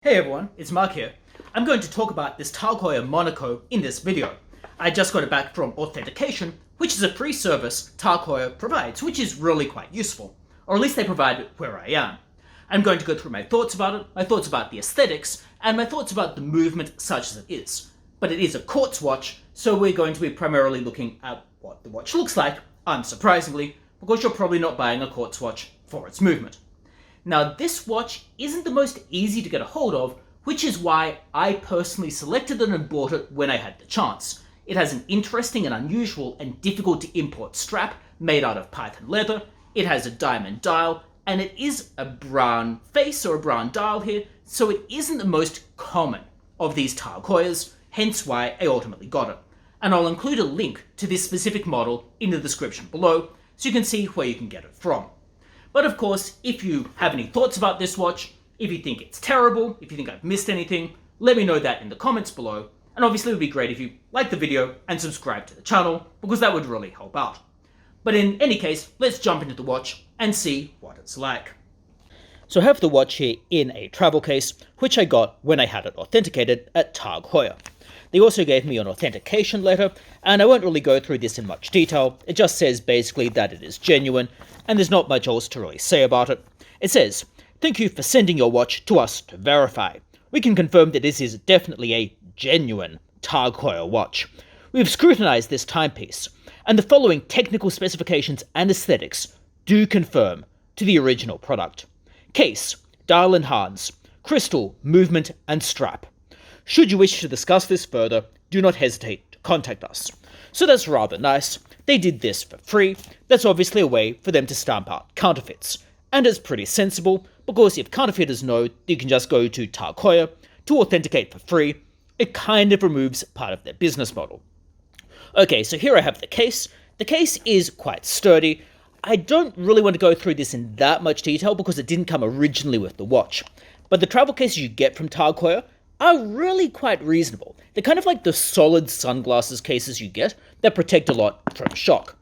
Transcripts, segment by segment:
Hey everyone, it's Mark here. I'm going to talk about this Tag Heuer Monaco in this video. I just got it back from Authentication, which is a free service Tag Heuer provides, which is really quite useful. Or at least they provide it where I am. I'm going to go through my thoughts about it, my thoughts about the aesthetics, and my thoughts about the movement such as it is. But it is a quartz watch, so we're going to be primarily looking at what the watch looks like, unsurprisingly, because you're probably not buying a quartz watch for its movement. Now, this watch isn't the most easy to get a hold of, which is why I personally selected it and bought it when I had the chance. It has an interesting and unusual and difficult to import strap made out of python leather, it has a diamond dial, and it is a brown face or a brown dial here, so it isn't the most common of these Tag Heuers, hence why I ultimately got it. And I'll include a link to this specific model in the description below, so you can see where you can get it from. But of course, if you have any thoughts about this watch, if you think it's terrible, if you think I've missed anything, let me know that in the comments below. And obviously it would be great if you like the video and subscribe to the channel, because that would really help out. But in any case, let's jump into the watch and see what it's like. So I have the watch here in a travel case, which I got when I had it authenticated at Tag Heuer. They also gave me an authentication letter, and I won't really go through this in much detail. It just says basically that it is genuine, and there's not much else to really say about it. It says, "Thank you for sending your watch to us to verify. We can confirm that this is definitely a genuine Tag Heuer watch. We have scrutinized this timepiece, and the following technical specifications and aesthetics do confirm to the original product. Case, dial and hands, crystal, movement, and strap. Should you wish to discuss this further, do not hesitate to contact us." So that's rather nice. They did this for free. That's obviously a way for them to stamp out counterfeits. And it's pretty sensible, because if counterfeiters know you can just go to Tag Heuer to authenticate for free, it kind of removes part of their business model. Okay, so here I have the case. The case is quite sturdy. I don't really want to go through this in that much detail because it didn't come originally with the watch. But the travel cases you get from Tag Heuer are really quite reasonable. They're kind of like the solid sunglasses cases you get that protect a lot from shock.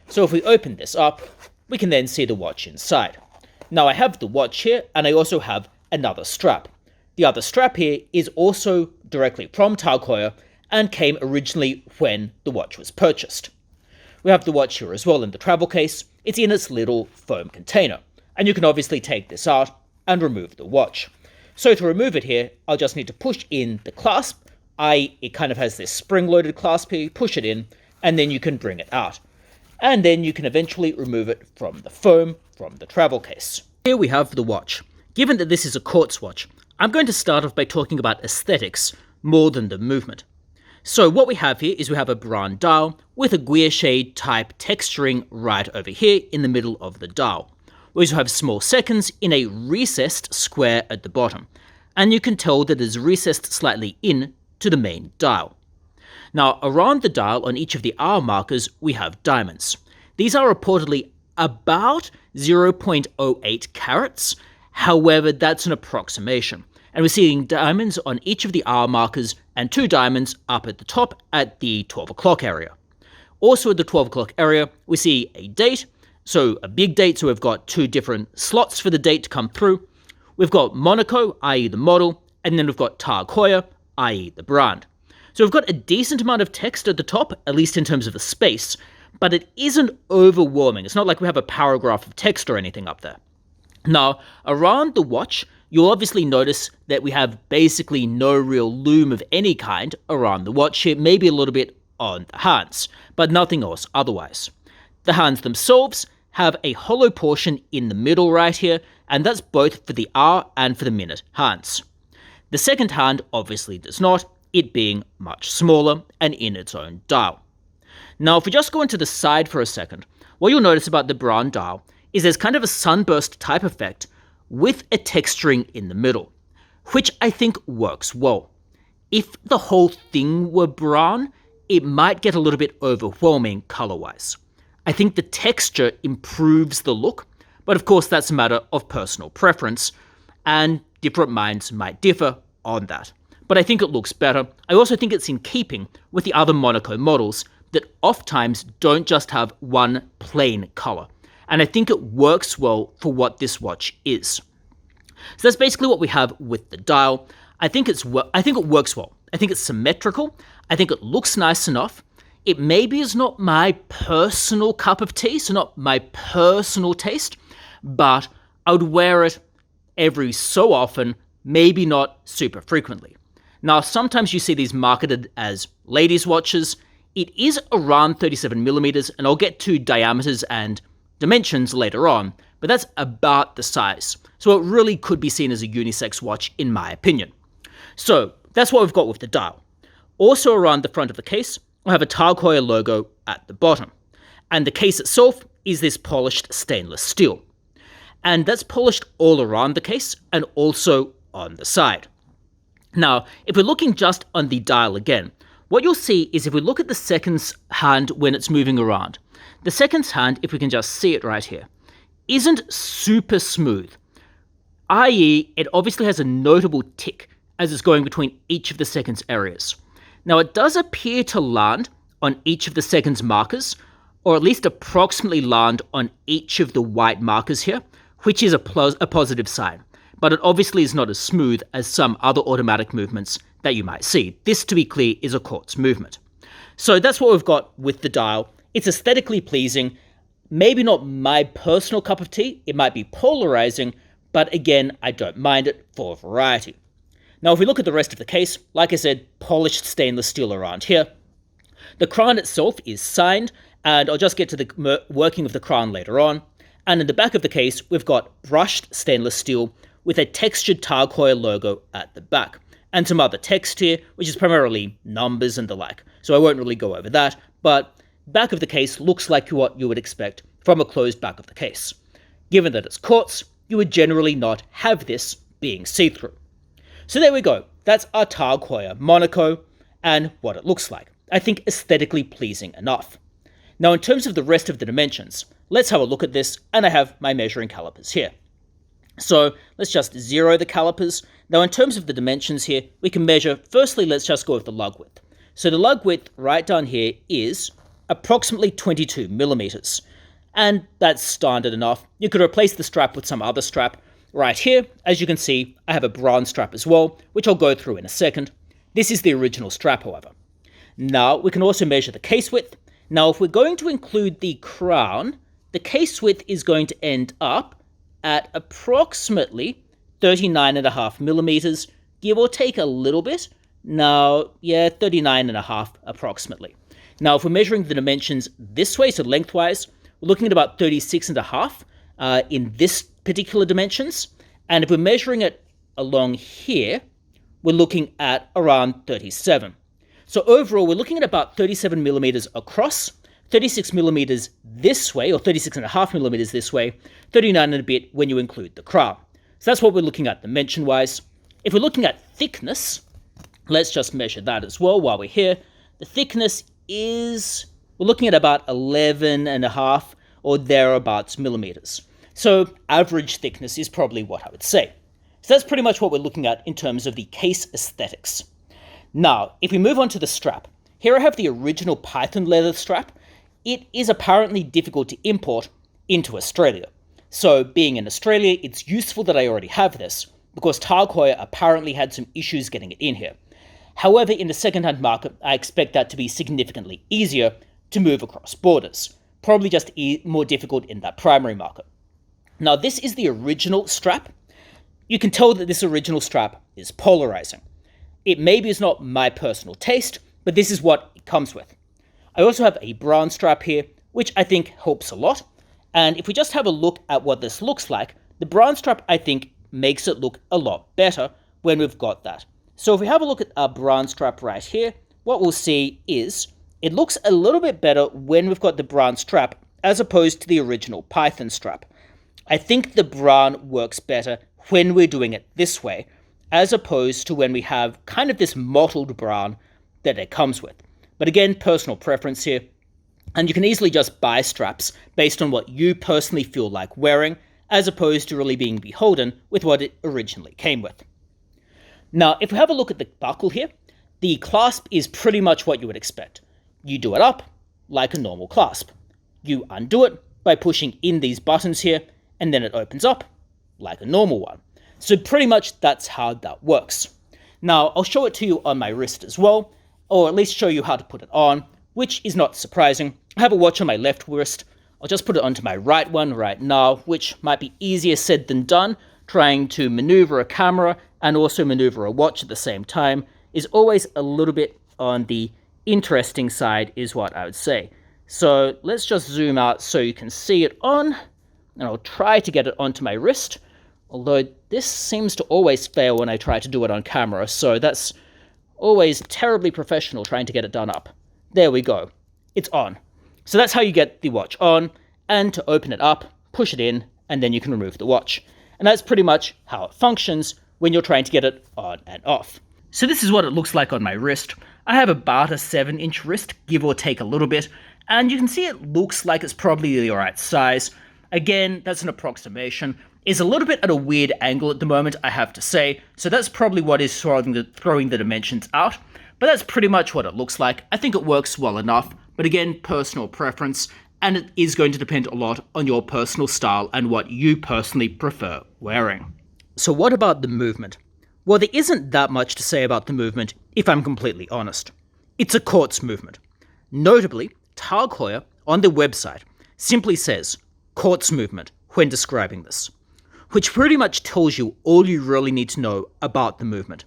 So if we open this up, we can then see the watch inside. Now I have the watch here, and I also have another strap. The other strap here is also directly from Tag Heuer and came originally when the watch was purchased. We have the watch here as well in the travel case. It's in its little foam container, and you can obviously take this out and remove the watch. So to remove it here, I'll just need to push in the clasp. It kind of has this spring-loaded clasp here, push it in, and then you can bring it out. And then you can eventually remove it from the foam from the travel case. Here we have the watch. Given that this is a quartz watch, I'm going to start off by talking about aesthetics more than the movement. So what we have here is we have a brown dial with a guilloche type texturing right over here in the middle of the dial. We also have small seconds in a recessed square at the bottom, and you can tell that it is recessed slightly in to the main dial. Now, around the dial on each of the hour markers, we have diamonds. These are reportedly about 0.08 carats, however, that's an approximation. And we're seeing diamonds on each of the hour markers and 2 diamonds up at the top at the 12 o'clock area. Also at the 12 o'clock area, we see a date. So a big date, so we've got 2 different slots for the date to come through. We've got Monaco, i.e. the model, and then we've got Tag Heuer, i.e. the brand. So we've got a decent amount of text at the top, at least in terms of the space, but it isn't overwhelming. It's not like we have a paragraph of text or anything up there. Now, around the watch, you'll obviously notice that we have basically no real loom of any kind around the watch here, maybe a little bit on the hands, but nothing else otherwise. The hands themselves have a hollow portion in the middle right here, and that's both for the hour and for the minute hands. The second hand obviously does not, it being much smaller and in its own dial. Now if we just go into the side for a second, what you'll notice about the brown dial is there's kind of a sunburst type effect with a texturing in the middle, which I think works well. If the whole thing were brown, it might get a little bit overwhelming color-wise. I think the texture improves the look, but of course that's a matter of personal preference, and different minds might differ on that. But I think it looks better. I also think it's in keeping with the other Monaco models that oftentimes don't just have one plain color, and I think it works well for what this watch is. So that's basically what we have with the dial. I think it works well. I think it's symmetrical. I think it looks nice enough. It maybe is not my personal cup of tea, so not my personal taste, but I would wear it every so often, maybe not super frequently. Now, sometimes you see these marketed as ladies' watches. It is around 37 millimeters, and I'll get to diameters and dimensions later on, but that's about the size. So it really could be seen as a unisex watch, in my opinion. So that's what we've got with the dial. Also around the front of the case, I have a Tag Heuer logo at the bottom. And the case itself is this polished stainless steel. And that's polished all around the case and also on the side. Now, if we're looking just on the dial again, what you'll see is if we look at the seconds hand when it's moving around, the seconds hand, if we can just see it right here, isn't super smooth, i.e. it obviously has a notable tick as it's going between each of the seconds areas. Now, it does appear to land on each of the seconds markers, or at least approximately land on each of the white markers here, which is a positive sign. But it obviously is not as smooth as some other automatic movements that you might see. This, to be clear, is a quartz movement. So that's what we've got with the dial. It's aesthetically pleasing, maybe not my personal cup of tea. It might be polarizing, but again, I don't mind it for variety. Now, if we look at the rest of the case, like I said, polished stainless steel around here. The crown itself is signed, and I'll just get to the working of the crown later on. And in the back of the case, we've got brushed stainless steel with a textured Tag Heuer logo at the back, and some other text here, which is primarily numbers and the like. So I won't really go over that, but back of the case looks like what you would expect from a closed back of the case. Given that it's quartz, you would generally not have this being see-through. So there we go. That's our Tag Heuer Monaco and what it looks like. I think aesthetically pleasing enough. Now, in terms of the rest of the dimensions, let's have a look at this, and I have my measuring calipers here. So let's just zero the calipers. Now, in terms of the dimensions here, we can measure, firstly, let's just go with the lug width. So the lug width right down here is approximately 22 millimeters. And that's standard enough. You could replace the strap with some other strap. Right here, as you can see, I have a bronze strap as well, which I'll go through in a second. This is the original strap, however. Now, we can also measure the case width. Now, if we're going to include the crown, the case width is going to end up at approximately 39.5 millimeters, give or take a little bit. Now, yeah, 39.5 approximately. Now, if we're measuring the dimensions this way, so lengthwise, we're looking at about 36.5 in this particular dimensions. And if we're measuring it along here, we're looking at around 37. So overall, we're looking at about 37 millimeters across, 36 millimeters this way, or 36.5 millimeters this way, 39 and a bit when you include the crown. So that's what we're looking at dimension-wise. If we're looking at thickness, let's just measure that as well while we're here. The thickness is, we're looking at about 11.5 or thereabouts millimeters. So average thickness is probably what I would say. So that's pretty much what we're looking at in terms of the case aesthetics. Now, if we move on to the strap, here I have the original Python leather strap. It is apparently difficult to import into Australia. So being in Australia, it's useful that I already have this, because Tag Heuer apparently had some issues getting it in here. However, in the second-hand market, I expect that to be significantly easier to move across borders. Probably just more difficult in that primary market. Now, this is the original strap. You can tell that this original strap is polarizing. It maybe is not my personal taste, but this is what it comes with. I also have a brown strap here, which I think helps a lot. And if we just have a look at what this looks like, the brown strap, I think, makes it look a lot better when we've got that. So if we have a look at our brown strap right here, what we'll see is it looks a little bit better when we've got the brown strap as opposed to the original Python strap. I think the brown works better when we're doing it this way, as opposed to when we have kind of this mottled brown that it comes with. But again, personal preference here. And you can easily just buy straps based on what you personally feel like wearing, as opposed to really being beholden with what it originally came with. Now, if we have a look at the buckle here, the clasp is pretty much what you would expect. You do it up like a normal clasp. You undo it by pushing in these buttons here, and then it opens up like a normal one. So pretty much that's how that works. Now, I'll show it to you on my wrist as well, or at least show you how to put it on, which is not surprising. I have a watch on my left wrist. I'll just put it onto my right one right now, which might be easier said than done. Trying to maneuver a camera and also maneuver a watch at the same time is always a little bit on the interesting side, is what I would say. So let's just zoom out so you can see it on, and I'll try to get it onto my wrist, although this seems to always fail when I try to do it on camera, so that's always terribly professional trying to get it done up. There we go. It's on. So that's how you get the watch on, and to open it up, push it in, and then you can remove the watch. And that's pretty much how it functions when you're trying to get it on and off. So this is what it looks like on my wrist. I have about a 7-inch wrist, give or take a little bit, and you can see it looks like it's probably the right size. Again, that's an approximation. It's a little bit at a weird angle at the moment, I have to say, so that's probably what is throwing the dimensions out. But that's pretty much what it looks like. I think it works well enough, but again, personal preference, and it is going to depend a lot on your personal style and what you personally prefer wearing. So what about the movement? Well, there isn't that much to say about the movement, if I'm completely honest. It's a quartz movement. Notably, Tag Heuer on their website simply says quartz movement when describing this, which pretty much tells you all you really need to know about the movement.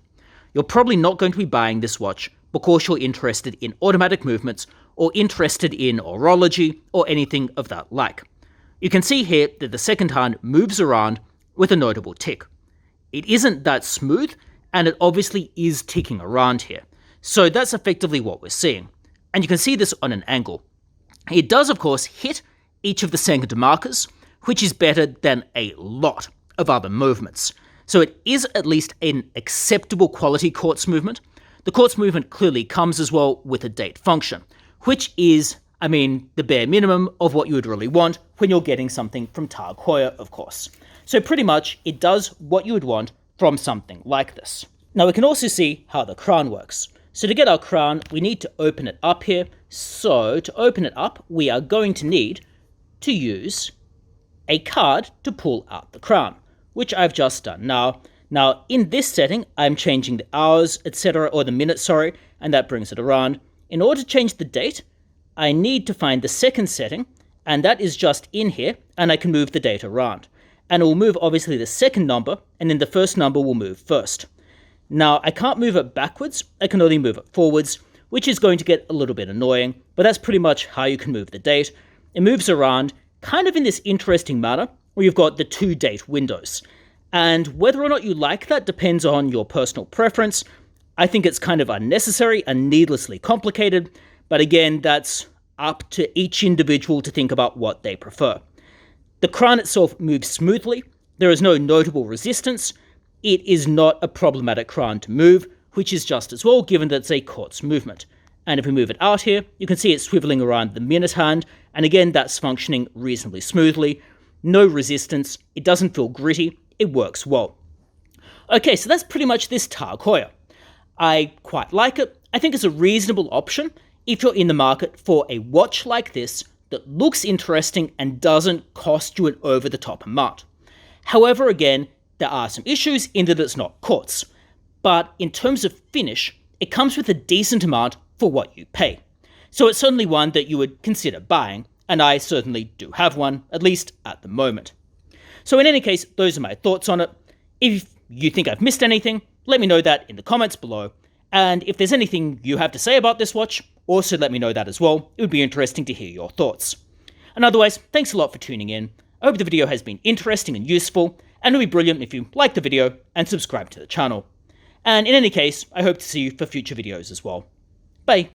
You're probably not going to be buying this watch because you're interested in automatic movements or interested in horology or anything of that like. You can see here that the second hand moves around with a notable tick. It isn't that smooth, and it obviously is ticking around here. So that's effectively what we're seeing. And you can see this on an angle. It does, of course, hit each of the second markers, which is better than a lot of other movements. So it is at least an acceptable quality quartz movement. The quartz movement clearly comes as well with a date function, which is, the bare minimum of what you would really want when you're getting something from Tag Heuer, of course. So pretty much it does what you would want from something like this. Now we can also see how the crown works. So to get our crown, we need to open it up here. So to open it up, we are going to need to use a card to pull out the crown, which I've just done now. Now in this setting, I'm changing the hours, etc., or the minutes, sorry, and that brings it around. In order to change the date, I need to find the second setting, and that is just in here, and I can move the date around. And it will move obviously the second number, and then the first number will move first. Now, I can't move it backwards, I can only move it forwards, which is going to get a little bit annoying, but that's pretty much how you can move the date. It moves around kind of in this interesting manner, where you've got the 2 date windows. And whether or not you like that depends on your personal preference. I think it's kind of unnecessary and needlessly complicated, but again, that's up to each individual to think about what they prefer. The crown itself moves smoothly, there is no notable resistance, it is not a problematic crown to move, which is just as well given that it's a quartz movement. And if we move it out here, you can see it swiveling around the minute hand, and again that's functioning reasonably smoothly. No resistance, it doesn't feel gritty, it works well. Okay, so that's pretty much this Tag Heuer. I quite like it. I think it's a reasonable option if you're in the market for a watch like this that looks interesting and doesn't cost you an over-the-top amount. However, again, there are some issues in that it's not quartz. But in terms of finish, it comes with a decent amount for what you pay. So it's certainly one that you would consider buying, and I certainly do have one, at least at the moment. So in any case, those are my thoughts on it. If you think I've missed anything, let me know that in the comments below. And if there's anything you have to say about this watch, also let me know that as well. It would be interesting to hear your thoughts. And otherwise, thanks a lot for tuning in. I hope the video has been interesting and useful, and it would be brilliant if you like the video and subscribe to the channel. And in any case, I hope to see you for future videos as well. Bye!